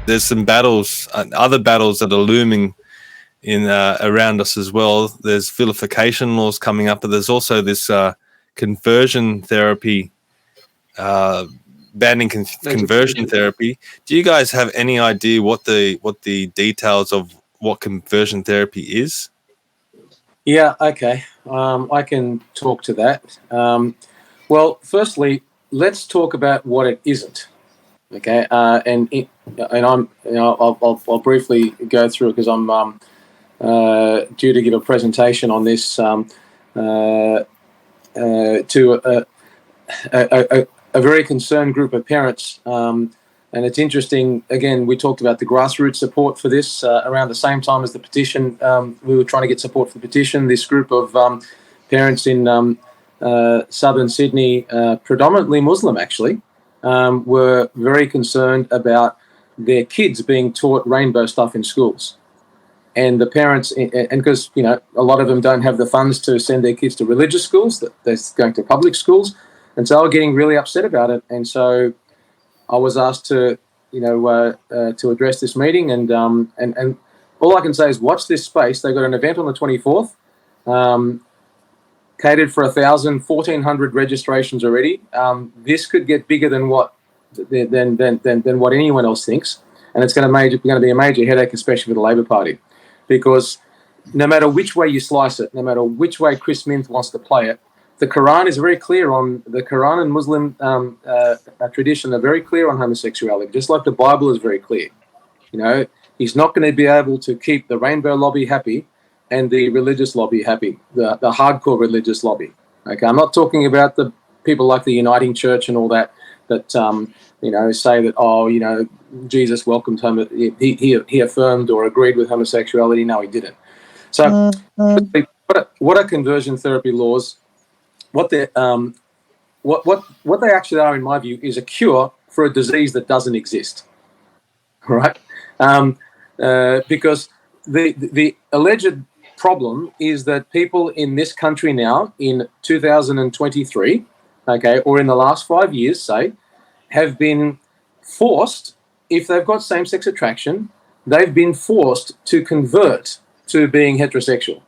there's some battles, other battles that are looming in around us as well. There's vilification laws coming up, but there's also this conversion therapy, banning conversion therapy. Do you guys have any idea what the details of what conversion therapy is? Yeah, okay. I can talk to that. Well, firstly, let's talk about what it isn't. Okay, and I'm, I'll briefly go through it because I'm due to give a presentation on this to a very concerned group of parents. And it's interesting, again, we talked about the grassroots support for this around the same time as the petition. We were trying to get support for the petition. This group of parents in southern Sydney, predominantly Muslim actually, were very concerned about their kids being taught rainbow stuff in schools. And the parents, and because, you know, a lot of them don't have the funds to send their kids to religious schools, that they're going to public schools. And so they were getting really upset about it. And so I was asked to, you know, to address this meeting. And all I can say is watch this space. They've got an event on the 24th, catered for 1,400 registrations already. This could get bigger than what what anyone else thinks. And it's going to be a major headache, especially for the Labor Party. Because no matter which way you slice it, no matter which way Chris Minth wants to play it, the Quran is very clear on the Quran and Muslim tradition are very clear on homosexuality, just like the Bible is very clear. You know, he's not going to be able to keep the rainbow lobby happy and the religious lobby happy, the hardcore religious lobby. Okay, I'm not talking about the people like the Uniting Church and all that you know, say that, oh, you know, Jesus welcomed he affirmed or agreed with homosexuality. No, he didn't. So what are conversion therapy laws? What they actually are, in my view, is a cure for a disease that doesn't exist. Right? Because the alleged problem is that people in this country now, in 2023, okay, or in the last 5 years, say, have been forced, if they've got same-sex attraction, they've been forced to convert to being heterosexual.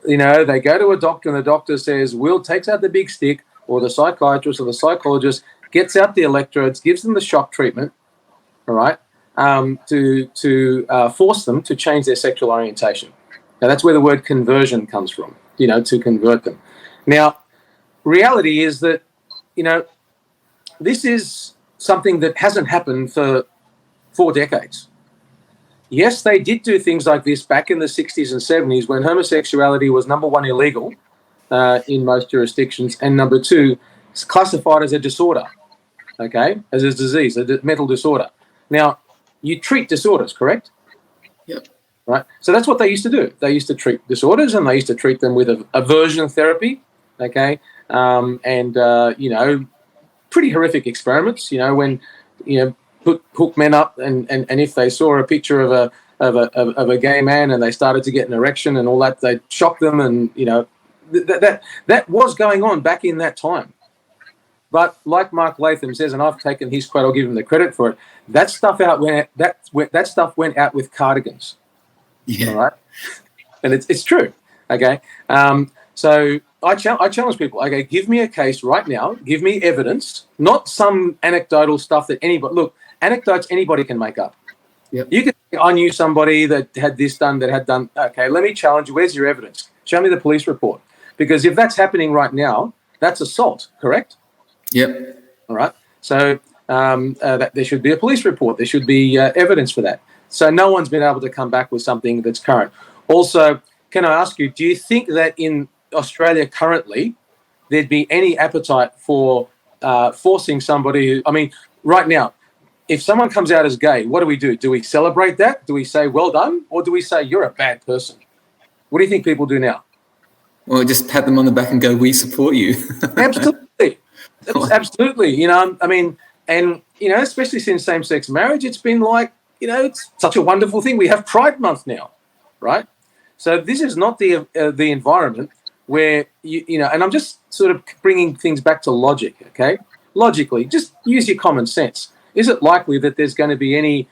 You know, they go to a doctor and the doctor says, Will takes out the big stick, or the psychiatrist or the psychologist gets out the electrodes, gives them the shock treatment, all right, to force them to change their sexual orientation. Now, that's where the word conversion comes from, you know, to convert them. Now, reality is that, you know, this is something that hasn't happened for 4 decades. Yes, they did do things like this back in the 60s and 70s when homosexuality was, number one, illegal in most jurisdictions, and number two, it's classified as a disorder, okay, as a disease, a mental disorder. Now, you treat disorders, correct? Yep. Right? So that's what they used to do. They used to treat disorders, and they used to treat them with aversion therapy, okay, you know, pretty horrific experiments, you know, when, you know, hook men up and if they saw a picture of a gay man and they started to get an erection and all that, they'd shock them, and, you know, that was going on back in that time. But like Mark Latham says, and I've taken his quote, I'll give him the credit for it, that stuff went out with cardigans. Yeah. All right? And it's true, okay? So I challenge people, okay, give me a case right now, give me evidence, not some anecdotal stuff that anybody, look, anecdotes anybody can make up. Yep. You can say, I knew somebody that had this done, that had done, okay, let me challenge you, where's your evidence? Show me the police report. Because if that's happening right now, that's assault, correct? Yep. All right. So that there should be a police report. There should be evidence for that. So no one's been able to come back with something that's current. Also, can I ask you, do you think that in Australia currently there'd be any appetite for forcing somebody who, I mean, right now, if someone comes out as gay, what do? Do we celebrate that? Do we say, well done? Or do we say, you're a bad person? What do you think people do now? Well, just pat them on the back and go, we support you. Absolutely. Absolutely. You know, I mean, and, you know, especially since same-sex marriage, it's been like, you know, it's such a wonderful thing. We have Pride Month now, right? So this is not the environment where, you know, and I'm just sort of bringing things back to logic, okay? Logically, just use your common sense. Is it likely that there's going to be any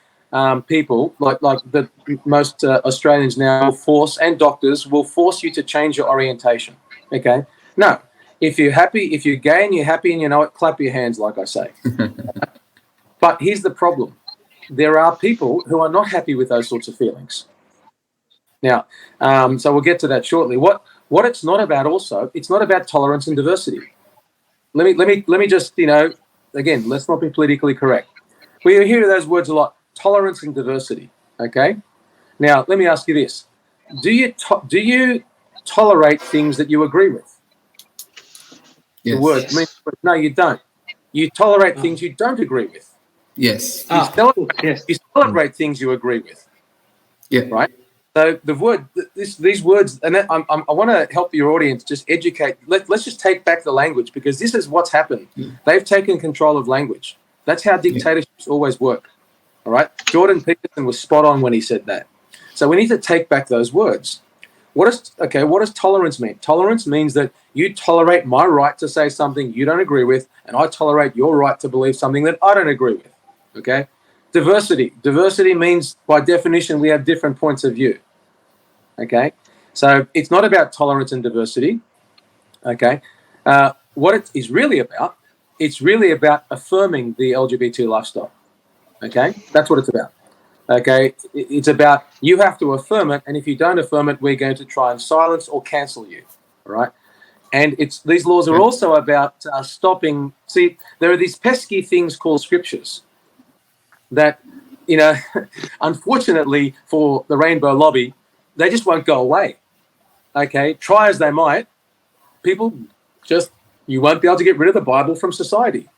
people, like the most Australians now will force, and doctors will force you to change your orientation. Okay? No. If you're happy, if you're gay and you're happy and you know it, clap your hands, like I say. But here's the problem. There are people who are not happy with those sorts of feelings. Now, so we'll get to that shortly. What it's not about also, it's not about tolerance and diversity. Let me just, again, let's not be politically correct. We hear those words a lot, tolerance and diversity, okay? Now, let me ask you this. Do you tolerate things that you agree with? Yes. The word means, no, you don't. You tolerate things you don't agree with. Yes. You celebrate things you agree with. Yeah. Right? So the word, these words, and I want to help your audience just educate. Let's just take back the language, because this is what's happened. They've taken control of language. That's how dictatorships always work. All right? Jordan Peterson was spot on when he said that. So we need to take back those words. What does tolerance mean? Tolerance means that you tolerate my right to say something you don't agree with, and I tolerate your right to believe something that I don't agree with. Okay? Diversity. Diversity means, by definition, we have different points of view. Okay? So it's not about tolerance and diversity. Okay? What it is really about, it's really about affirming the LGBT lifestyle. Okay? That's what it's about. Okay? It's about, you have to affirm it, and if you don't affirm it, we're going to try and silence or cancel you. All right? And these laws are also about stopping. See, there are these pesky things called scriptures that, unfortunately for the rainbow lobby, they just won't go away. Okay? Try as they might, people just, you won't be able to get rid of the Bible from society.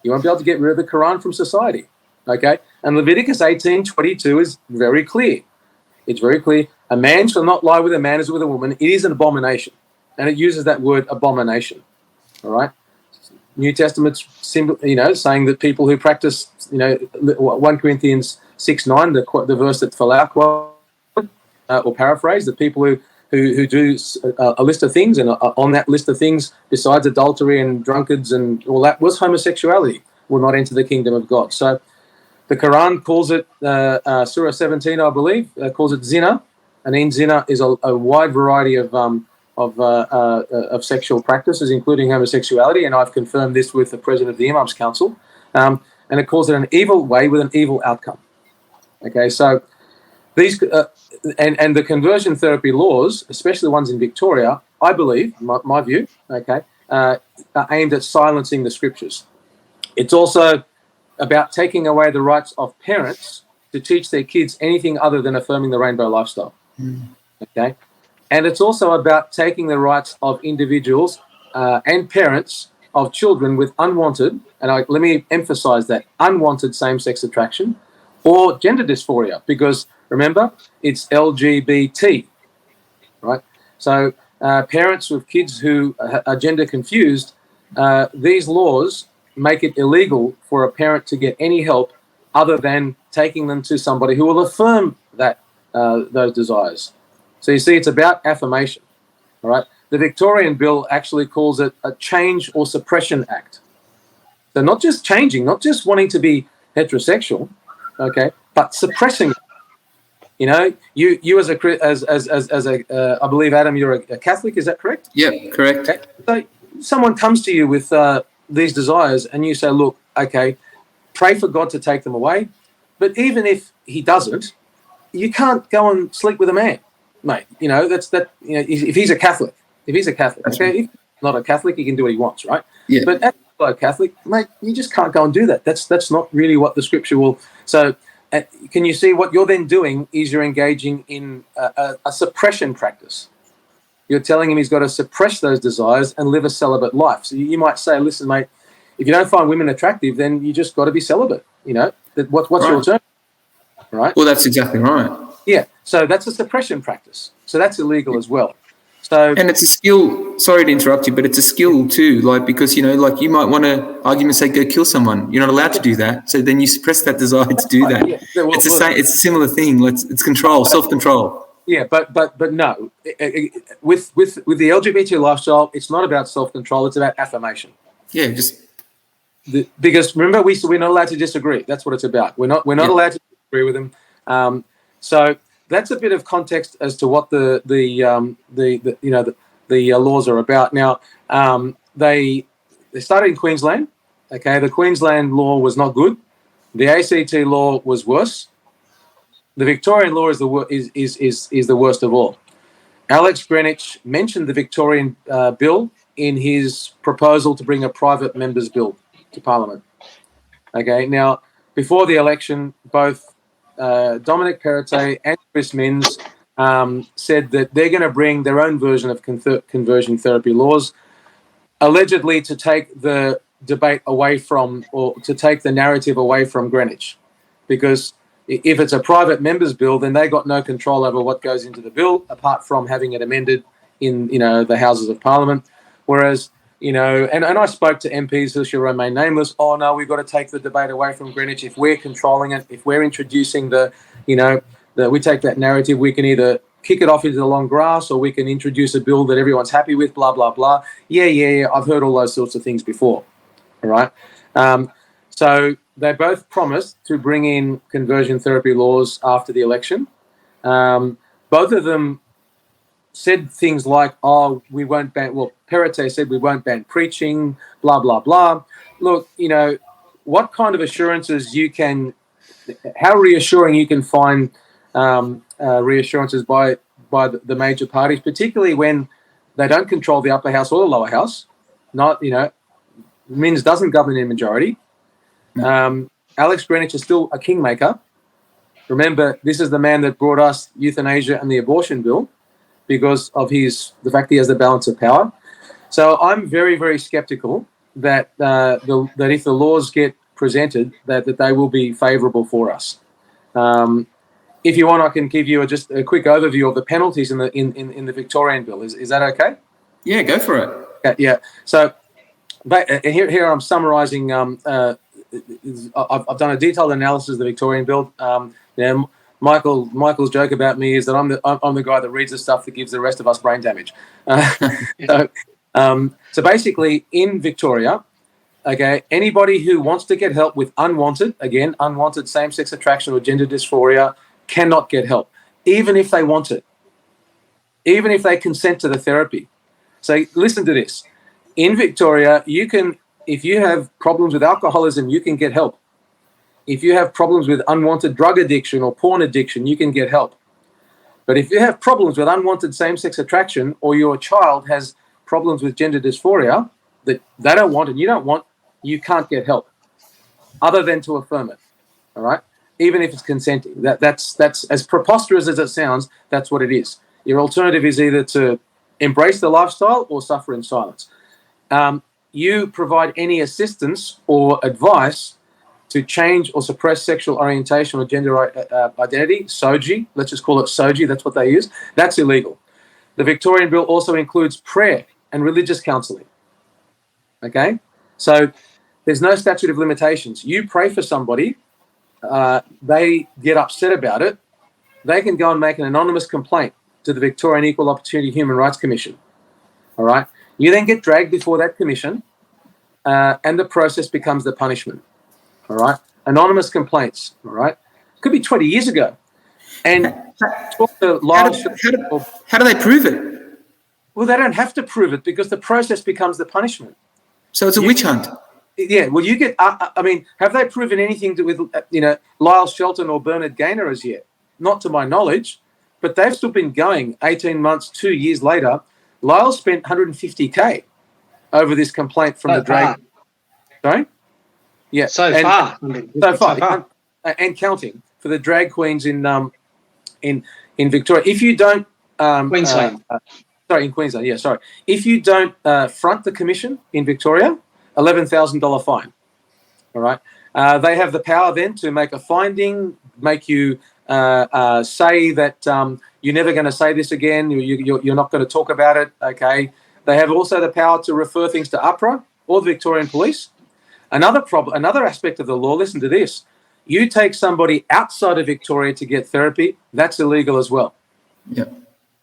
You won't be able to get rid of the Quran from society. Okay? And Leviticus 18:22 is very clear. It's very clear. A man shall not lie with a man as with a woman. It is an abomination. And it uses that word abomination. All right? New Testament's saying that people who practice, 1 Corinthians 6:9, the verse that Falau quoted, or paraphrase, the people who do a list of things, and on that list of things, besides adultery and drunkards and all that, was homosexuality, will not enter the kingdom of God. So the Quran calls it, Surah 17, I believe, calls it zina, and in zina is a wide variety of sexual practices, including homosexuality, and I've confirmed this with the president of the Imams Council, and it calls it an evil way with an evil outcome. Okay, so these and the conversion therapy laws, especially ones in Victoria, I believe, my view, okay, are aimed at silencing the scriptures. It's also about taking away the rights of parents to teach their kids anything other than affirming the rainbow lifestyle. Okay. And it's also about taking the rights of individuals and parents of children with unwanted, and let me emphasize that, unwanted same-sex attraction or gender dysphoria, because remember, it's LGBT, right? So parents with kids who are gender confused, these laws make it illegal for a parent to get any help other than taking them to somebody who will affirm that those desires. So you see, it's about affirmation, all right? The Victorian bill actually calls it a Change or Suppression Act. So not just changing, not just wanting to be heterosexual, okay, but suppressing it. You as a I believe, Adam, you're a Catholic, is that correct? Yeah, correct. Okay. So someone comes to you with these desires, and you say, look, okay, pray for God to take them away, but even if he doesn't, you can't go and sleep with a man, mate. If he's a Catholic, okay, if he's not a Catholic, he can do what he wants, right? Yeah. But as a Catholic, mate, you just can't go and do that. That's not really what the scripture will. So can you see what you're then doing is you're engaging in a suppression practice. You're telling him he's got to suppress those desires and live a celibate life. So you might say, listen, mate, if you don't find women attractive, then you just got to be celibate. What's right. your alternative? Right? Well, that's exactly right. Yeah. So that's a suppression practice. So that's illegal as well. So, and it's a skill. Sorry to interrupt you, but it's a skill too. Because you might want to, argument's sake, go kill someone. You're not allowed to do that. So then you suppress that desire to do that. Yeah. Well, it's a similar thing. It's control, self-control. Yeah, but no. With the LGBT lifestyle, it's not about self-control. It's about affirmation. Yeah, because remember, we're not allowed to disagree. That's what it's about. We're not allowed to agree with him. So that's a bit of context as to what the laws are about. Now, they started in Queensland. Okay, the Queensland law was not good. The ACT law was worse. The Victorian law is the worst of all. Alex Greenwich mentioned the Victorian bill in his proposal to bring a private member's bill to Parliament. Okay, now, before the election, both Dominic Perrottet and Chris Minns said that they're going to bring their own version of conversion therapy laws, allegedly to take the debate away from, or to take the narrative away from Greenwich. Because if it's a private member's bill, then they got no control over what goes into the bill, apart from having it amended in, the Houses of Parliament. Whereas, and I spoke to MPs who shall remain nameless. Oh no, we've got to take the debate away from Greenwich. If we're controlling it, if we're introducing we take that narrative, we can either kick it off into the long grass, or we can introduce a bill that everyone's happy with, blah, blah, blah. Yeah. I've heard all those sorts of things before. All right. So they both promised to bring in conversion therapy laws after the election. Both of them said things like, oh, we won't ban, Perrottet said we won't ban preaching, blah, blah, blah. Look, what kind of assurances how reassuring you can find reassurances by the major parties, particularly when they don't control the upper house or the lower house. Minns doesn't govern in majority. Alex Greenwich is still a kingmaker. Remember, this is the man that brought us euthanasia and the abortion bill because of the fact he has the balance of power. So I'm very, very skeptical that that if the laws get presented, that they will be favourable for us. If you want, I can give you just a quick overview of the penalties in the Victorian bill. Is that okay? Yeah, go for it. Okay, yeah. So here I'm summarising. I've done a detailed analysis of the Victorian bill. Michael's joke about me is that I'm the guy that reads the stuff that gives the rest of us brain damage. So basically, in Victoria, okay, anybody who wants to get help with unwanted same-sex attraction or gender dysphoria cannot get help, even if they want it, even if they consent to the therapy. So listen to this. In Victoria, if you have problems with alcoholism, you can get help. If you have problems with unwanted drug addiction or porn addiction, you can get help. But if you have problems with unwanted same-sex attraction, or your child has problems with gender dysphoria that they don't want and you don't want, you can't get help other than to affirm it. All right? Even if it's consenting. That's as preposterous as it sounds, that's what it is. Your alternative is either to embrace the lifestyle or suffer in silence. You provide any assistance or advice to change or suppress sexual orientation or gender identity, SOGI, let's just call it SOGI, that's what they use, that's illegal. The Victorian bill also includes prayer and religious counselling. Okay? So there's no statute of limitations. You pray for somebody, they get upset about it, they can go and make an anonymous complaint to the Victorian Equal Opportunity Human Rights Commission. All right? You then get dragged before that commission, and the process becomes the punishment. All right? Anonymous complaints. All right? Could be 20 years ago. And talk to how do they prove it? Well, they don't have to prove it because the process becomes the punishment. So it's a witch hunt. Yeah, well, you get. Have they proven anything with Lyle Shelton or Bernard Gaynor as yet? Not to my knowledge, but they've still been going 18 months, 2 years later. Lyle spent $150K over this complaint from the drag. Sorry? Yeah. So far. And counting for the drag queens in Victoria. If you don't Queensland. In Queensland, yeah, sorry. If you don't front the commission in Victoria, $11,000 fine. All right. They have the power then to make a finding, make you say that you're never going to say this again. You're not going to talk about it. Okay. They have also the power to refer things to APRA or the Victorian Police. Another aspect of the law. Listen to this: you take somebody outside of Victoria to get therapy, that's illegal as well. Yeah.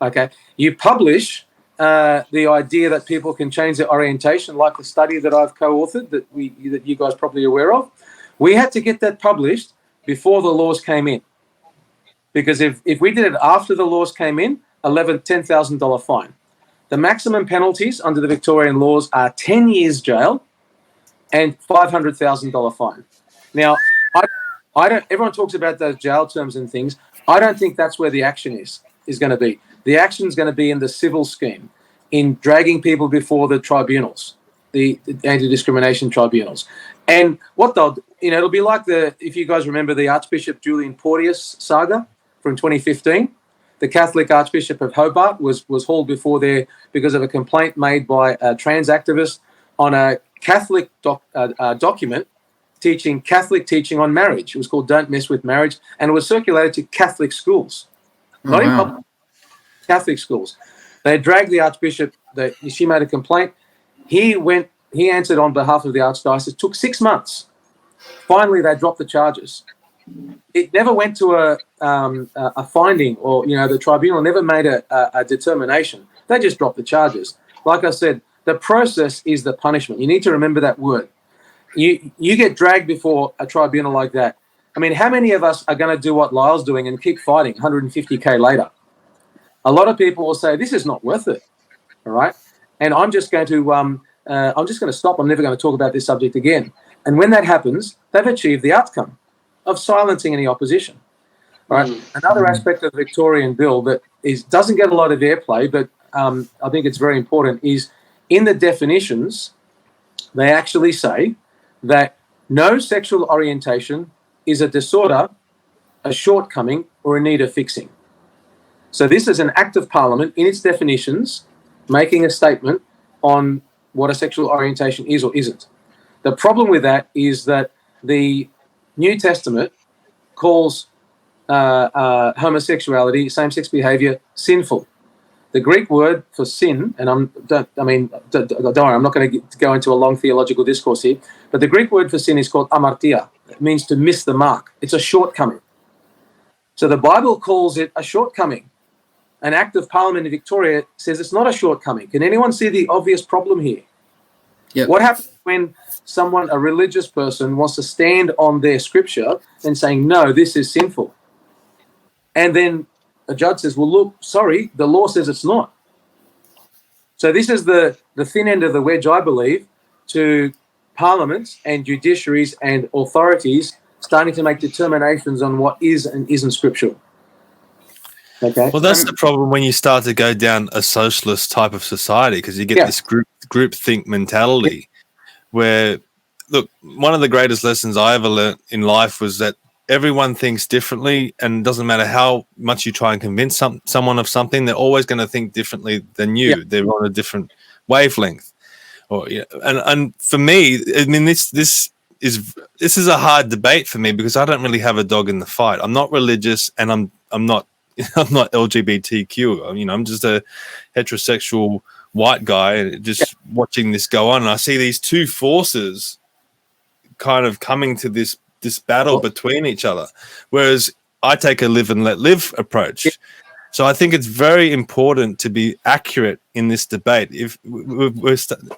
Okay. You publish the idea that people can change their orientation, like the study that I've co-authored that you guys are probably aware of. We had to get that published before the laws came in. Because if we did it after the laws came in, $10,000 fine. The maximum penalties under the Victorian laws are 10 years jail and $500,000 fine. Now, I don't. Everyone talks about those jail terms and things. I don't think that's where the action is going to be. The action is going to be in the civil scheme, in dragging people before the tribunals, the anti-discrimination tribunals. And what they'll, it'll be like if you guys remember the Archbishop Julian Porteous saga from 2015. The Catholic Archbishop of Hobart was hauled before there because of a complaint made by a trans activist on a Catholic document teaching Catholic teaching on marriage. It was called Don't Mess with Marriage, and it was circulated to Catholic schools, not in public, Catholic schools. They dragged the Archbishop. She made a complaint. He answered on behalf of the Archdiocese. It took 6 months. Finally, they dropped the charges. It never went to a finding, or the tribunal never made a determination. They just dropped the charges. Like I said, the process is the punishment. You need to remember that word. You get dragged before a tribunal like that. I mean, how many of us are going to do what Lyle's doing and keep fighting 150K later? A lot of people will say, this is not worth it, all right? And I'm just going to stop. I'm never going to talk about this subject again. And when that happens, they've achieved the outcome of silencing any opposition, all right? Another aspect of the Victorian bill that doesn't get a lot of airplay, but I think it's very important, is in the definitions, they actually say that no sexual orientation is a disorder, a shortcoming, or a need of fixing. So this is an act of Parliament in its definitions making a statement on what a sexual orientation is or isn't. The problem with that is that the New Testament calls homosexuality, same-sex behaviour, sinful. The Greek word for sin, and don't worry, I'm not going to go into a long theological discourse here, but the Greek word for sin is called amartia. It means to miss the mark. It's a shortcoming. So the Bible calls it a shortcoming. An Act of Parliament in Victoria says it's not a shortcoming. Can anyone see the obvious problem here? Yep. What happens when a religious person, wants to stand on their scripture and saying, no, this is sinful? And then a judge says, well, look, sorry, the law says it's not. So this is the thin end of the wedge, I believe, to parliaments and judiciaries and authorities starting to make determinations on what is and isn't scriptural. Okay. Well, that's the problem when you start to go down a socialist type of society, because you get this group think mentality where, look, one of the greatest lessons I ever learned in life was that everyone thinks differently, and it doesn't matter how much you try and convince someone of something, they're always going to think differently than you. Yeah. They're on a different wavelength. And for me, I mean, this is a hard debate for me because I don't really have a dog in the fight. I'm not religious, and I'm not LGBTQ. I'm just a heterosexual white guy just watching this go on. And I see these two forces kind of coming to this battle between each other, whereas I take a live and let live approach. Yeah. So I think it's very important to be accurate in this debate. If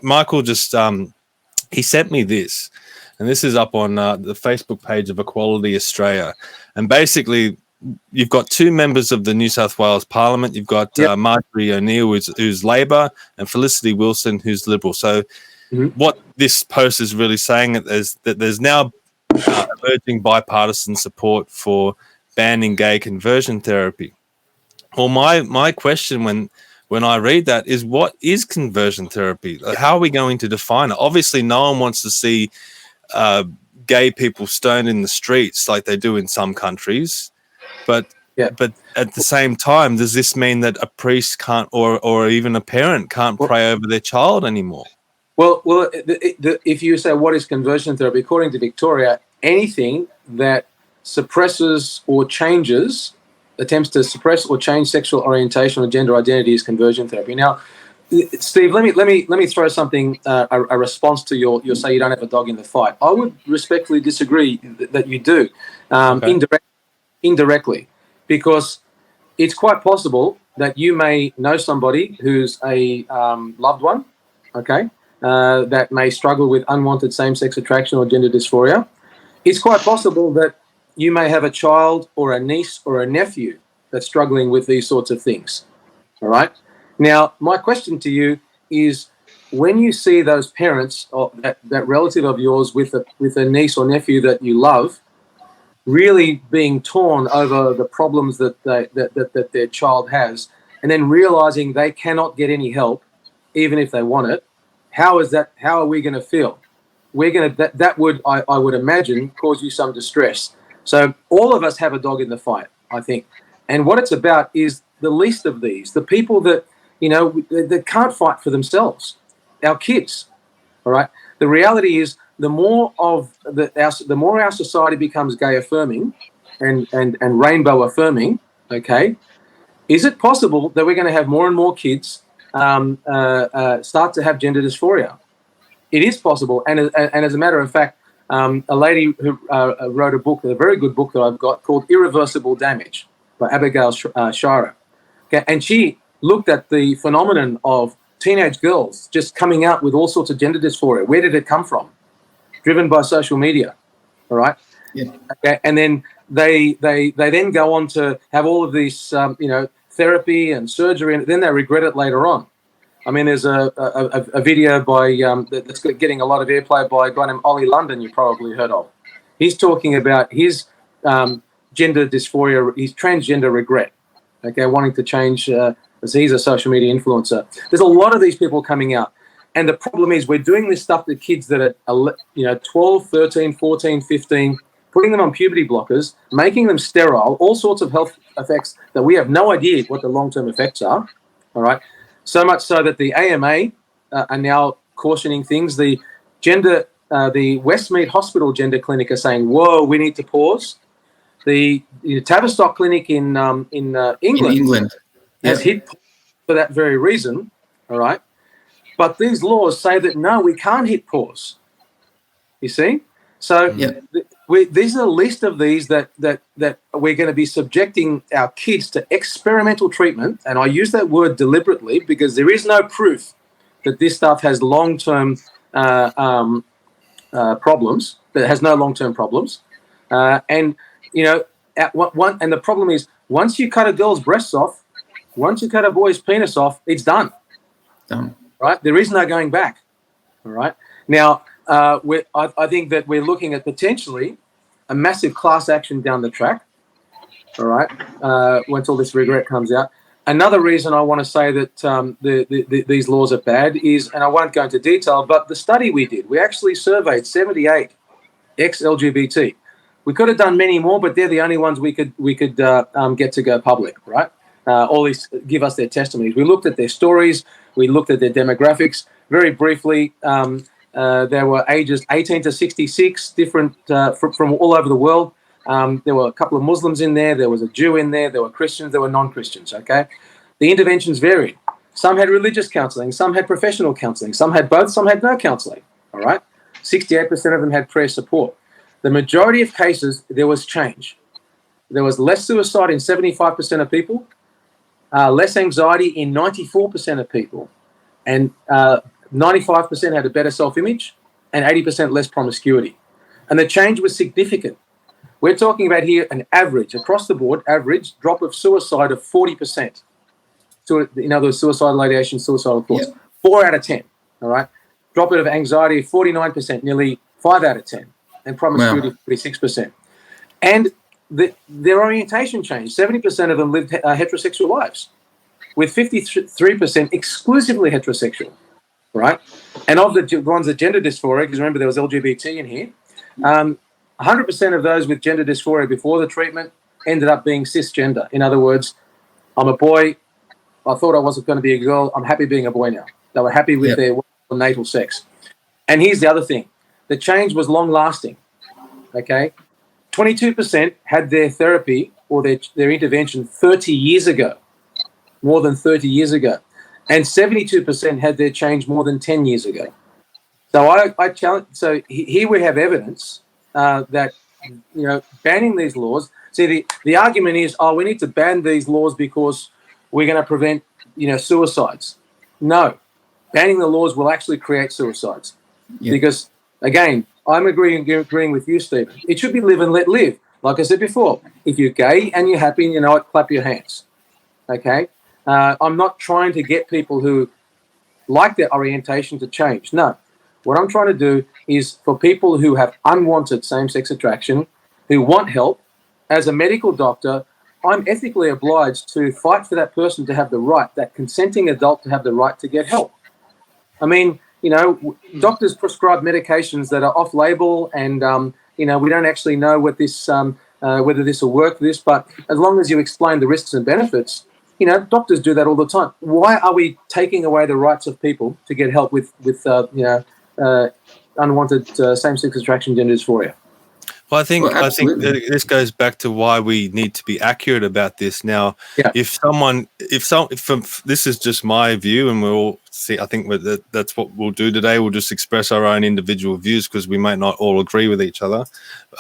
Michael just he sent me this, and this is up on the Facebook page of Equality Australia, and basically you've got two members of the New South Wales Parliament. You've got Marjorie O'Neill, who's Labor, and Felicity Wilson, who's Liberal. So what this post is really saying is that there's now emerging bipartisan support for banning gay conversion therapy. Well, my question when I read that is, what is conversion therapy? How are we going to define it? Obviously, no one wants to see gay people stoned in the streets like they do in some countries. But at the same time, does this mean that a priest can't, or even a parent can't pray over their child anymore? Well, if you say what is conversion therapy, according to Victoria, anything that suppresses or attempts to suppress or change sexual orientation or gender identity is conversion therapy. Now, Steve, let me throw something, a response to your say you don't have a dog in the fight. I would respectfully disagree that you do, indirectly, because it's quite possible that you may know somebody who's a loved one, that may struggle with unwanted same-sex attraction or gender dysphoria. It's quite possible that you may have a child or a niece or a nephew that's struggling with these sorts of things. All right. Now, my question to you is, when you see those parents or that relative of yours with a niece or nephew that you love really being torn over the problems that their child has, and then realizing they cannot get any help, even if they want it, how are we going to feel? We're going to that would I would imagine cause you some distress. So all of us have a dog in the fight, I think, and what it's about is the least of these, the people that that can't fight for themselves, our kids. All right. The reality is, the more our society becomes gay affirming and rainbow affirming, okay, is it possible that we're going to have more and more kids start to have gender dysphoria? It is possible, and as a matter of fact, a lady who wrote a book, a very good book that I've got, called Irreversible Damage by Abigail Shara. Okay, and she looked at the phenomenon of teenage girls just coming out with all sorts of gender dysphoria. Where did it come from? Driven by social media, all right? Yeah. Okay, and then they then go on to have all of these, therapy and surgery, and then they regret it later on. I mean, there's a video by that's getting a lot of airplay by a guy named Ollie London, you probably heard of. He's talking about his gender dysphoria, his transgender regret, okay, wanting to change, as he's a social media influencer. There's a lot of these people coming out. And the problem is, we're doing this stuff to kids that are 12, 13, 14, 15, putting them on puberty blockers, making them sterile, all sorts of health effects that we have no idea what the long-term effects are, all right? So much so that the AMA are now cautioning things. The Westmead Hospital Gender Clinic are saying, whoa, we need to pause. The Tavistock Clinic in England has hit for that very reason, all right? But these laws say that, no, we can't hit pause. You see? So these are the list of these that we're going to be subjecting our kids to experimental treatment. And I use that word deliberately because there is no proof that this stuff has long-term problems, that it has no long-term problems. And the problem is, once you cut a girl's breasts off, once you cut a boy's penis off, it's done. Done. Right? There is no going back. All right. Now, I think that we're looking at potentially a massive class action down the track. All right. Once all this regret comes out. Another reason I want to say that these laws are bad is, and I won't go into detail, but the study we did, we actually surveyed 78 ex-LGBT. We could have done many more, but they're the only ones we could get to go public. Right. All these give us their testimonies. We looked at their stories. We looked at their demographics. Very briefly, there were ages 18 to 66, different from all over the world. There were a couple of Muslims in there. There was a Jew in there. There were Christians. There were non-Christians, okay? The interventions varied. Some had religious counselling. Some had professional counselling. Some had both. Some had no counselling, all right? 68% of them had prayer support. The majority of cases, there was change. There was less suicide in 75% of people, less anxiety in 94% of people, and 95% had a better self-image, and 80% less promiscuity. And the change was significant. We're talking about here an average, across the board, average drop of suicide of 40%. So, in other words, suicidal ideation, suicidal thoughts. Yeah. 4 out of 10, all right? Drop of anxiety of 49%, nearly 5 out of 10. And promiscuity, 46%. And their orientation changed. 70% of them lived heterosexual lives, with 53% exclusively heterosexual, right? And of the ones that gender dysphoria, because remember there was LGBT in here, 100% of those with gender dysphoria before the treatment ended up being cisgender. In other words, I'm a boy. I thought I wasn't going to be a girl. I'm happy being a boy now. They were happy with their natal sex. And here's the other thing. The change was long-lasting, okay? 22% had their therapy or their intervention 30 years ago, more than 30 years ago. And 72% had their change more than 10 years ago. So I challenge. So here we have evidence that, banning these laws. See, the argument is, we need to ban these laws because we're going to prevent, suicides. No, banning the laws will actually create suicides because, again, I'm agreeing with you, Stephen. It should be live and let live. Like I said before, if you're gay and you're happy and you know it, clap your hands. Okay? I'm not trying to get people who like their orientation to change. No. What I'm trying to do is for people who have unwanted same-sex attraction, who want help, as a medical doctor, I'm ethically obliged to fight for that person to have the right, that consenting adult to have the right to get help. I mean, you know, doctors prescribe medications that are off-label and, you know, we don't actually know what this, whether this will work for this, but as long as you explain the risks and benefits, you know, doctors do that all the time. Why are we taking away the rights of people to get help with you know, unwanted same-sex attraction gender dysphoria? Well, I think this goes back to why we need to be accurate about this. Now, this is just my view, and we'll see. I think that's what we'll do today. We'll just express our own individual views because we might not all agree with each other.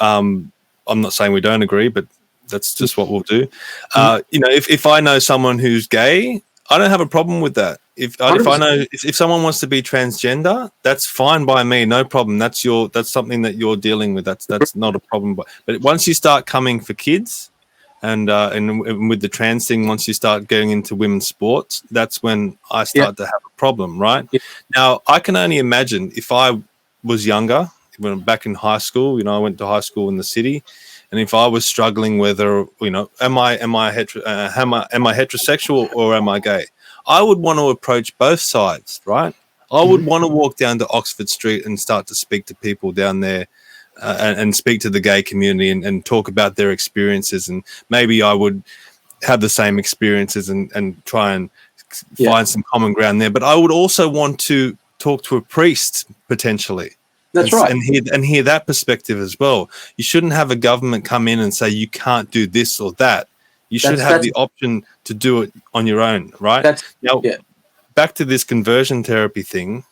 I'm not saying we don't agree, but that's just what we'll do. You know, if I know someone who's gay, I don't have a problem with that. If I know if someone wants to be transgender, that's fine by me, no problem. That's something that you're dealing with. That's not a problem. But once you start coming for kids, and with the trans thing, once you start getting into women's sports, that's when I start to have a problem, right? Now, I can only imagine if I was younger, when back in high school, you know, I went to high school in the city. And if I was struggling whether, you know, am I heterosexual or am I gay? I would want to approach both sides, right? I would want to walk down to Oxford Street and start to speak to people down there and speak to the gay community and talk about their experiences. And maybe I would have the same experiences and try and find some common ground there. But I would also want to talk to a priest potentially. That's right. And hear that perspective as well. You shouldn't have a government come in and say you can't do this or that. You should have the option to do it on your own, right? Back to this conversion therapy thing,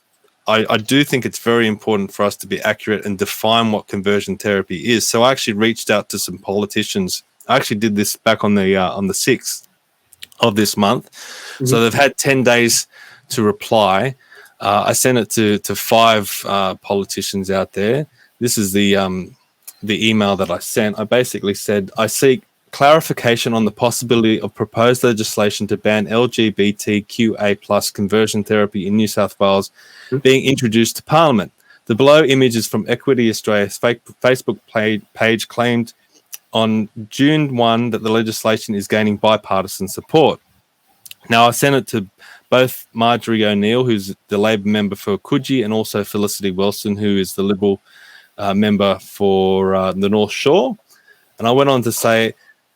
I do think it's very important for us to be accurate and define what conversion therapy is. So I actually reached out to some politicians. I actually did this back on the 6th of this month. So they've had 10 days to reply. I sent it to 5 politicians out there. This is the email that I sent. I basically said, I seek clarification on the possibility of proposed legislation to ban LGBTQA+ conversion therapy in New South Wales being introduced to Parliament. The below image is from Equity Australia's Facebook page claimed on June 1 that the legislation is gaining bipartisan support. Now, I sent it to both Marjorie O'Neill, who's the Labor member for Coogee, and also Felicity Wilson, who is the Liberal member for the North Shore. And I went on to say,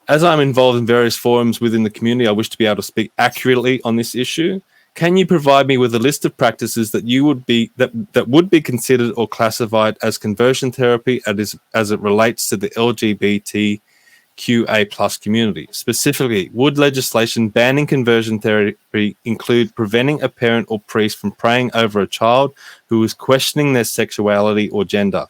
as I'm involved in various forums within the community, I wish to be able to speak accurately on this issue. Can you provide me with a list of practices that that would be considered or classified as conversion therapy as it relates to the LGBTQA+ community? Specifically, would legislation banning conversion therapy include preventing a parent or priest from praying over a child who is questioning their sexuality or gender?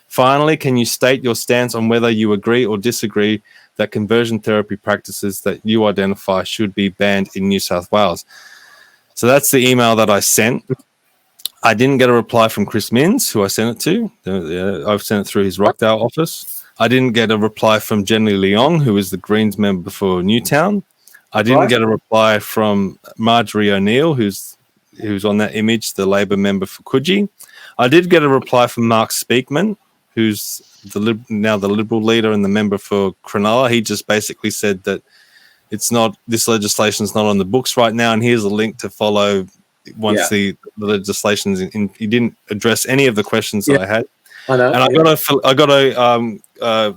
Finally, can you state your stance on whether you agree or disagree that conversion therapy practices that you identify should be banned in New South Wales? So that's the email that I sent. I didn't get a reply from Chris Minns, who I sent it to. I've sent it through his Rockdale office. I didn't get a reply from Jenny Leong, who is the Greens member for Newtown. I didn't get a reply from Marjorie O'Neill, who's on that image, the Labor member for Coogee. I did get a reply from Mark Speakman, who's now the Liberal leader and the member for Cronulla. He just basically said that this legislation is not on the books right now, and here's a link to follow once the legislation's in. He didn't address any of the questions that I had. I know. And I got a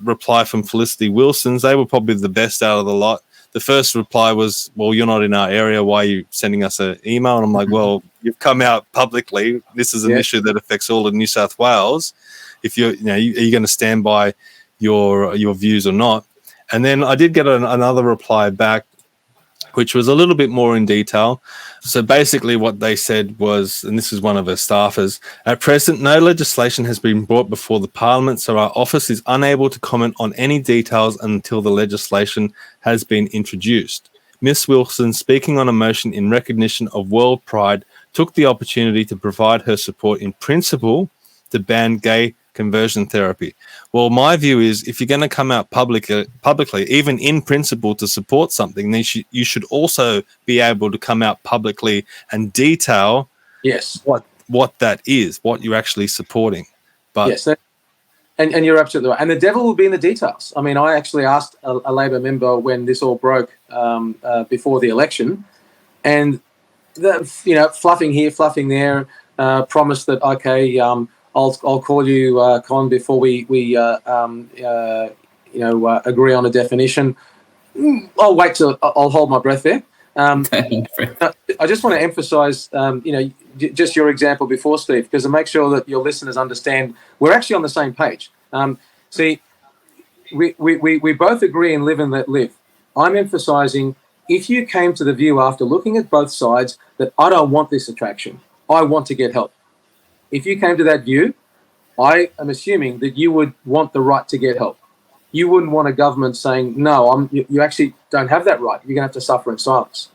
reply from Felicity Wilson's. They were probably the best out of the lot. The first reply was, well, you're not in our area. Why are you sending us an email? And I'm like, well, you've come out publicly. This is an issue that affects all of New South Wales. If are you going to stand by your views or not? And then I did get another reply back, which was a little bit more in detail. So basically what they said was, and this is one of her staffers, at present, no legislation has been brought before the Parliament, so our office is unable to comment on any details until the legislation has been introduced. Ms. Wilson, speaking on a motion in recognition of World Pride, took the opportunity to provide her support in principle to ban gay conversion therapy. Well, my view is if you're going to come out publicly, even in principle, to support something, then you should also be able to come out publicly and detail what that is, what you're actually supporting. But yes, and you're absolutely right. And the devil will be in the details. I mean, I actually asked a Labor member when this all broke before the election, and fluffing here, fluffing there, promised that I'll call you, Con, before we agree on a definition. I'll wait till I'll hold my breath there. I just want to emphasise, just your example before, Steve, because to make sure that your listeners understand we're actually on the same page. See, we both agree and live and let live. I'm emphasising if you came to the view after looking at both sides that I don't want this attraction, I want to get help. If you came to that view, I am assuming that you would want the right to get help. You wouldn't want a government saying, no, you actually don't have that right. You're going to have to suffer in silence.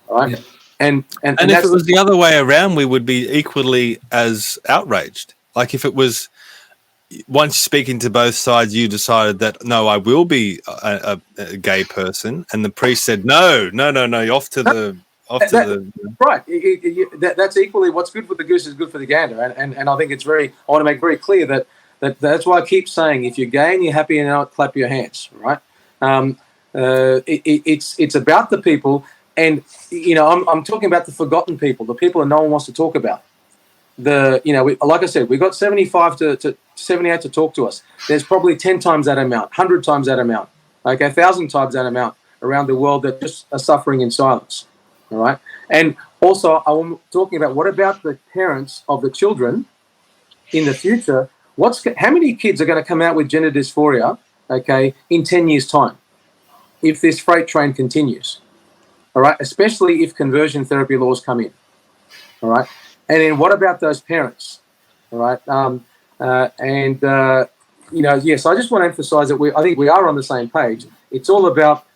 All right? Yeah. And if it was the other way around, we would be equally as outraged. Like if it was, once speaking to both sides, you decided that, no, I will be a gay person. And the priest said, no, off to the... Right. That's equally what's good for the goose is good for the gander. And I think I want to make very clear that's why I keep saying, if you're gay and you're happy and out, clap your hands, right? It's about the people, and I'm talking about the forgotten people, the people that no one wants to talk about. Like I said, we got 75 to 78 to talk to us. There's probably 10 times that amount, 100 times that amount, 1,000 times that amount around the world that just are suffering in silence. All right, and also I'm talking about what about the parents of the children in the future? How many kids are going to come out with gender dysphoria, in 10 years' time, if this freight train continues? All right, especially if conversion therapy laws come in. All right, and then what about those parents? All right, yes, I just want to emphasise that I think we are on the same page. It's all about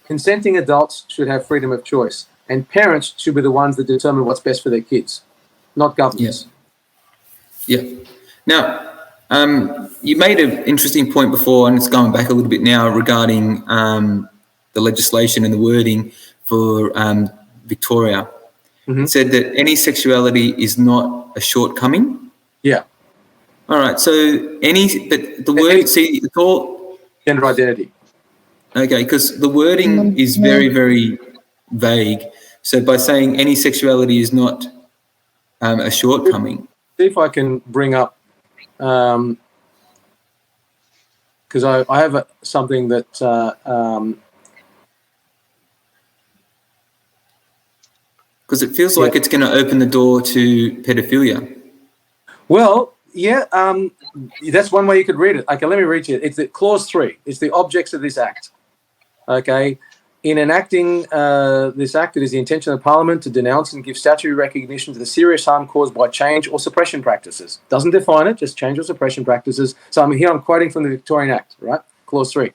consenting adults should have freedom of choice. And parents should be the ones that determine what's best for their kids, not governments. Yeah. Now, you made an interesting point before, and it's going back a little bit now regarding the legislation and the wording for Victoria. Mm-hmm. It said that any sexuality is not a shortcoming. Yeah. All right. So it's all gender identity. Okay, because the wording is very, very vague. So by saying any sexuality is not a shortcoming. See if I can bring up, because I have something that because it feels like it's going to open the door to pedophilia. Well, yeah, that's one way you could read it. Okay, let me read you. It's the clause 3. It's the objects of this act. Okay. In enacting this act, it is the intention of Parliament to denounce and give statutory recognition to the serious harm caused by change or suppression practices. Doesn't define it, just change or suppression practices. So I'm quoting from the Victorian Act, right? Clause 3.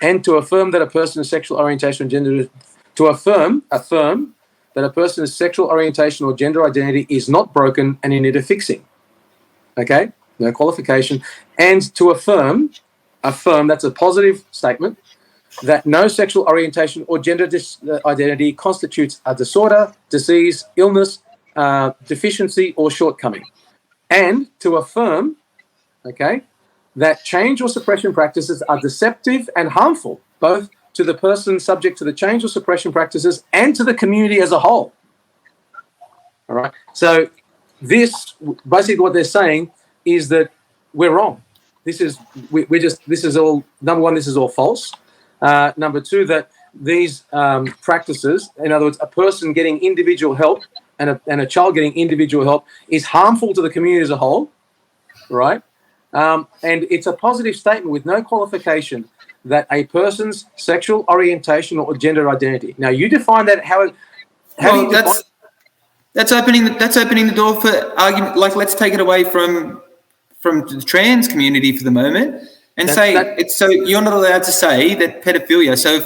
And to affirm that a person's sexual orientation or gender... To affirm that a person's sexual orientation or gender identity is not broken and in need of fixing. Okay? No qualification. And to affirm, that's a positive statement, that no sexual orientation or gender identity constitutes a disorder, disease, illness, deficiency, or shortcoming. And to affirm, that change or suppression practices are deceptive and harmful, both to the person subject to the change or suppression practices and to the community as a whole. All right. So this, basically what they're saying is that we're wrong. This is all, number one, this is all false. Number 2, that these practices, in other words, a person getting individual help and a child getting individual help is harmful to the community as a whole, right? And it's a positive statement with no qualification that a person's sexual orientation or gender identity. Now, you define that that's opening the door for argument. Like, let's take it away from the trans community for the moment. And so you're not allowed to say that pedophilia. So if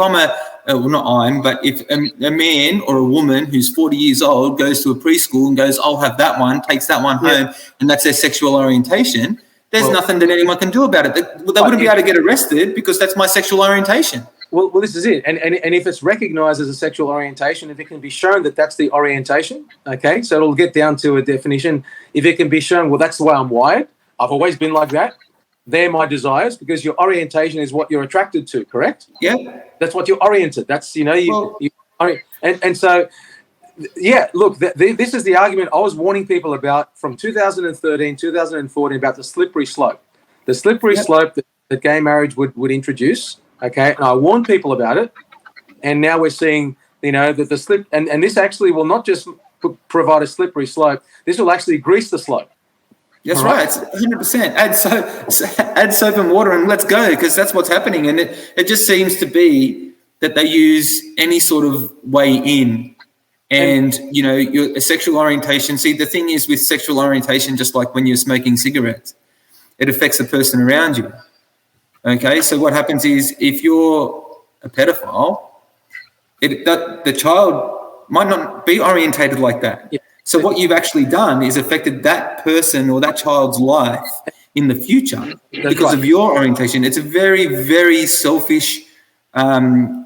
if a man or a woman who's 40 years old goes to a preschool and goes, I'll have that one, takes that one home, and that's their sexual orientation, there's nothing that anyone can do about it. They wouldn't be able to get arrested because that's my sexual orientation. Well, this is it. And if it's recognised as a sexual orientation, if it can be shown that that's the orientation, okay, so it'll get down to a definition. If it can be shown, well, that's the way I'm wired. I've always been like that. They're my desires, because your orientation is what you're attracted to, correct? Yeah. That's what you're oriented. That's, and so, yeah, look, this is the argument I was warning people about from 2013, 2014 about the slippery slope. The slippery slope that gay marriage would introduce, okay? And I warned people about it. And now we're seeing, that the slip, and this actually will not just provide a slippery slope, this will actually grease the slope. That's right. It's 100%. Add soap and water and let's go, because that's what's happening. And it just seems to be that they use any sort of way in. And, your sexual orientation. See, the thing is with sexual orientation, just like when you're smoking cigarettes, it affects the person around you. Okay? So what happens is if you're a pedophile, the child might not be orientated like that. Yeah. So what you've actually done is affected that person or that child's life in the future because of your orientation. It's a very, very selfish way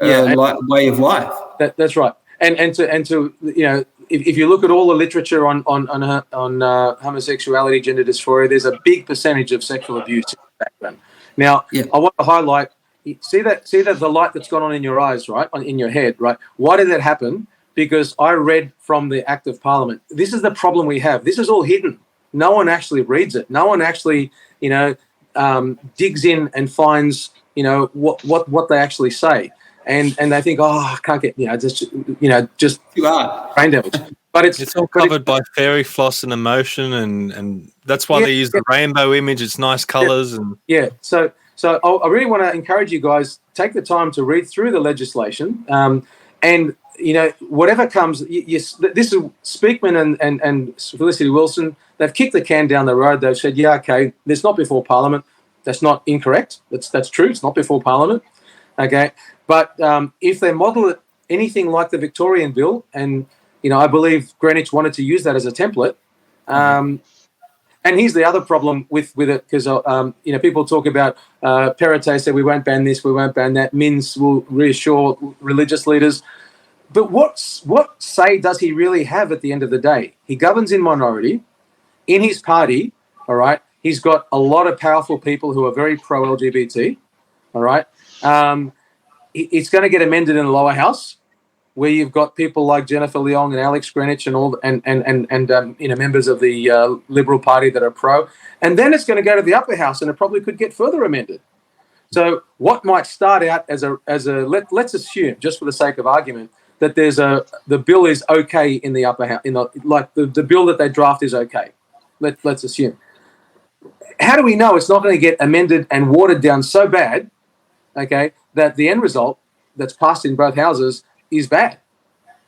of life. That's right. And to if you look at all the literature on homosexuality, gender dysphoria, there's a big percentage of sexual abuse in the background. Now, I want to highlight. See that the light that's gone on in your eyes, right, in your head, right? Why did that happen? Because I read from the Act of Parliament. This is the problem we have. This is all hidden. No one actually reads it. No one actually, digs in and finds, what they actually say. And they think, I can't get, just brain damage. But it's all covered by fairy floss and emotion, and that's why they use the rainbow image. It's nice colours and So I really want to encourage you guys, take the time to read through the legislation, and whatever comes. This is Speakman and Felicity Wilson. They've kicked the can down the road. They've said, okay, it's not before Parliament. That's not incorrect. That's true. It's not before Parliament. Okay. But if they model it anything like the Victorian bill, and I believe Greenwich wanted to use that as a template, and here's the other problem with it, because people talk about Perrottet said we won't ban this, we won't ban that. Mins will reassure religious leaders, but what say does he really have at the end of the day? He governs in minority, in his party. All right, he's got a lot of powerful people who are very pro-LGBT. All right. It's going to get amended in the lower house, where you've got people like Jennifer Leong and Alex Greenwich and all, and members of the Liberal Party that are pro, and then it's going to go to the upper house, and it probably could get further amended. So what might start out as a let's assume, just for the sake of argument, that the bill is okay in the upper house, the bill that they draft is okay. Let's assume. How do we know it's not going to get amended and watered down so bad, okay, that the end result that's passed in both houses is bad?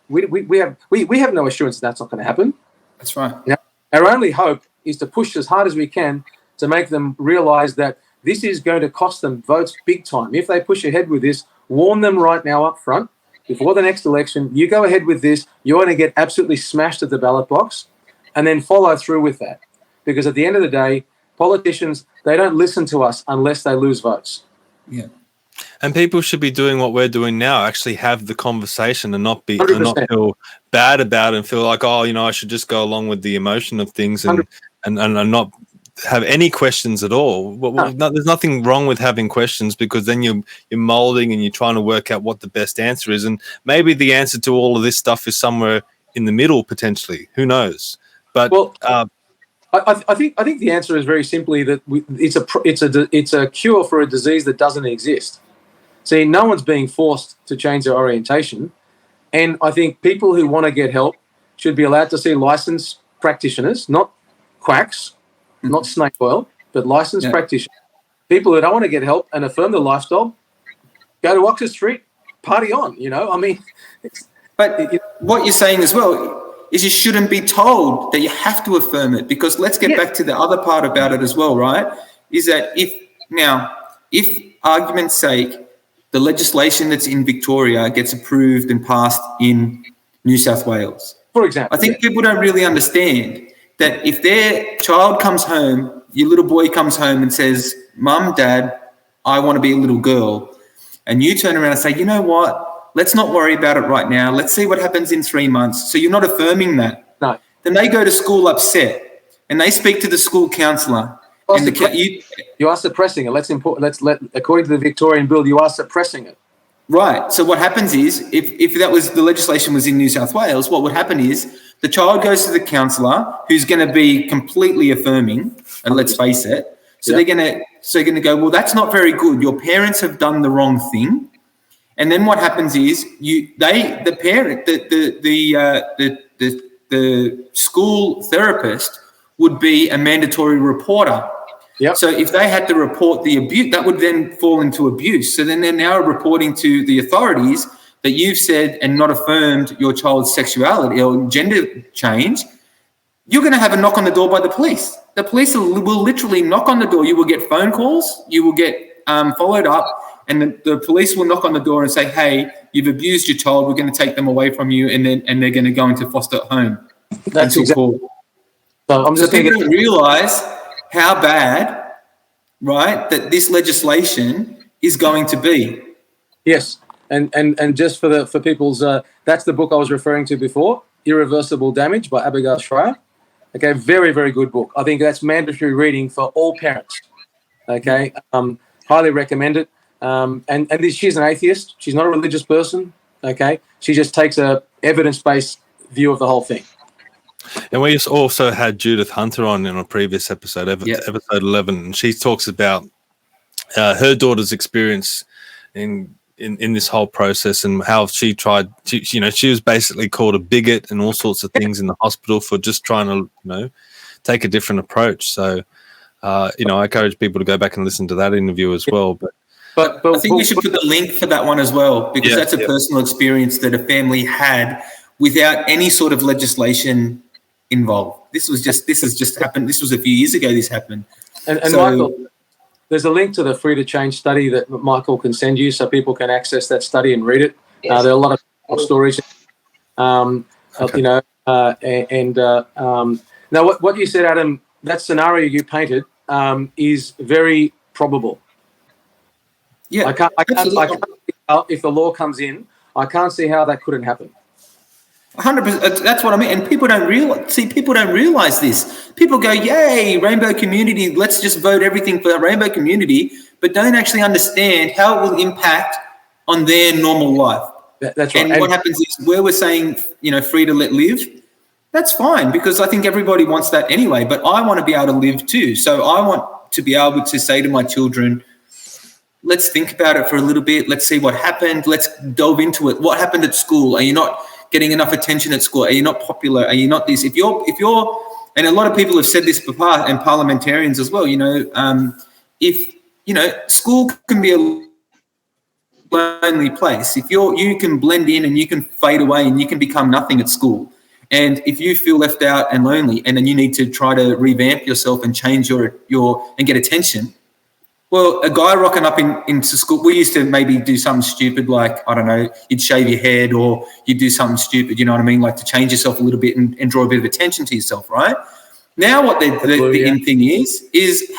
We have no assurance that's not going to happen. That's right. Our only hope is to push as hard as we can to make them realise that this is going to cost them votes big time. If they push ahead with this, warn them right now up front, before the next election, you go ahead with this, you're going to get absolutely smashed at the ballot box, and then follow through with that. Because at the end of the day, politicians, they don't listen to us unless they lose votes. Yeah. And people should be doing what we're doing now, actually have the conversation and not 100%. feel bad about it and feel like, I should just go along with the emotion of things and not have any questions at all. There's nothing wrong with having questions, because then you're molding and you're trying to work out what the best answer is. And maybe the answer to all of this stuff is somewhere in the middle, potentially. Who knows? But I think the answer is very simply that it's a cure for a disease that doesn't exist. See, no one's being forced to change their orientation, and I think people who want to get help should be allowed to see licensed practitioners, not quacks, not snake oil, but licensed practitioners. People who don't want to get help and affirm the lifestyle, go to Oxford Street, party on. But what you're saying as well is you shouldn't be told that you have to affirm it, because let's get back to the other part about it as well, right? Is that if argument's sake, the legislation that's in Victoria gets approved and passed in New South Wales, for example, I think people don't really understand that if their child comes home, your little boy comes home and says, Mum, Dad, I want to be a little girl, and you turn around and say, you know what, let's not worry about it right now. Let's see what happens in 3 months. So you're not affirming that. No. Then they go to school upset and they speak to the school counsellor. And you are suppressing it. According to the Victorian Bill, you are suppressing it. Right. So what happens is, if that was the legislation was in New South Wales, what would happen is the child goes to the counsellor, who's going to be completely affirming, and let's face it. So they're going to go, well, that's not very good. Your parents have done the wrong thing. And then what happens is the school therapist would be a mandatory reporter. Yep. So if they had to report the abuse, that would then fall into abuse. So then they're now reporting to the authorities that you've said and not affirmed your child's sexuality or gender change. You're going to have a knock on the door by the police. The police will literally knock on the door. You will get phone calls. You will get followed up, and the police will knock on the door and say, "Hey, you've abused your child. We're going to take them away from you," and they're going to go into foster home. That's exactly. So people don't realise how bad, right, that this legislation is going to be. Yes, and just for people's, that's the book I was referring to before, Irreversible Damage by Abigail Schreier. Okay, very, very good book. I think that's mandatory reading for all parents. Okay, highly recommend it. And she's an atheist. She's not a religious person. Okay, she just takes a evidence-based view of the whole thing. And we also had Judith Hunter on in a previous episode, episode 11, and she talks about her daughter's experience in this whole process and how she tried to, she was basically called a bigot and all sorts of things in the hospital for just trying to, take a different approach. So, I encourage people to go back and listen to that interview as well. But I think we should put the link for that one as well, because that's a personal experience that a family had without any sort of legislation involved. This has just happened. This was a few years ago. This happened. And Michael, there's a link to the Free to Change study that Michael can send you, so people can access that study and read it. There are a lot of stories. Now what you said, Adam, that scenario you painted is very probable. Yeah, I can't see how, if the law comes in, I can't see how that couldn't happen. 100%. That's what I mean. And people don't realize this. People go, yay, rainbow community. Let's just vote everything for the rainbow community, but don't actually understand how it will impact on their normal life. That's right. And what happens is where we're saying, free to let live, that's fine, because I think everybody wants that anyway, but I want to be able to live too. So I want to be able to say to my children, let's think about it for a little bit. Let's see what happened. Let's delve into it. What happened at school? Are you not getting enough attention at school? Are you not popular? Are you not this? If you're, and a lot of people have said this before, and parliamentarians as well, school can be a lonely place. If you can blend in and you can fade away and you can become nothing at school. And if you feel left out and lonely, and then you need to try to revamp yourself and change your and get attention. Well, a guy rocking up into school, we used to maybe do something stupid like, I don't know, you'd shave your head or you'd do something stupid, you know what I mean, like to change yourself a little bit and draw a bit of attention to yourself, right? Now what the in thing is,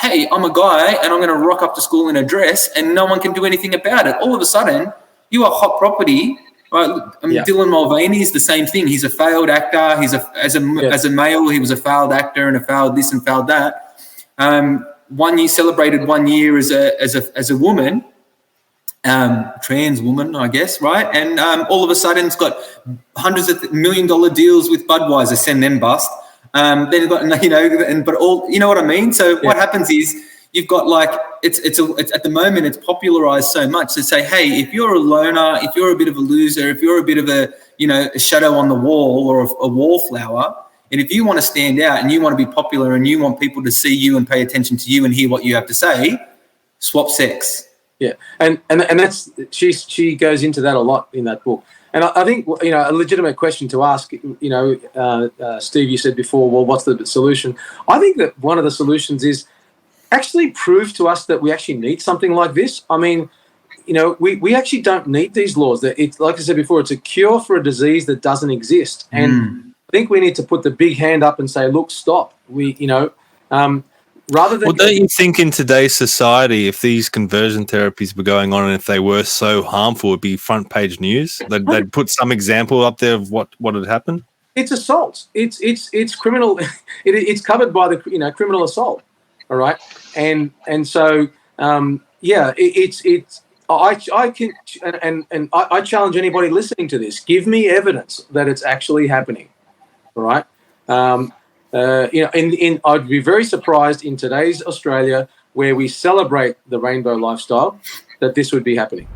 hey, I'm a guy and I'm going to rock up to school in a dress and no one can do anything about it. All of a sudden, you are hot property, right? Dylan Mulvaney is the same thing. He's a failed actor. As a male, he was a failed actor and a failed this and failed that. Celebrated 1 year as a woman, trans woman, I guess, right? And all of a sudden, it's got hundreds of $1 million deals with Budweiser. Send them bust. Then you've got, but all, you know what I mean. So what happens is you've got like it's at the moment it's popularized so much to say, hey, if you're a loner, if you're a bit of a loser, if you're a bit of a shadow on the wall or a wallflower. And if you want to stand out and you want to be popular and you want people to see you and pay attention to you and hear what you have to say, swap sex. Yeah, and that's she goes into that a lot in that book. And I think a legitimate question to ask. Steve, you said before, well, what's the solution? I think that one of the solutions is actually prove to us that we actually need something like this. I mean, we actually don't need these laws. That it's like I said before, it's a cure for a disease that doesn't exist. And think we need to put the big hand up and say, look, stop. Rather than. Well, don't you think in today's society, if these conversion therapies were going on and if they were so harmful, it'd be front page news? They'd put some example up there of what had happened. It's assault. It's criminal. It's covered by the criminal assault. All right, and so I challenge anybody listening to this. Give me evidence that it's actually happening. All right. I'd be very surprised in today's Australia, where we celebrate the rainbow lifestyle, that this would be happening.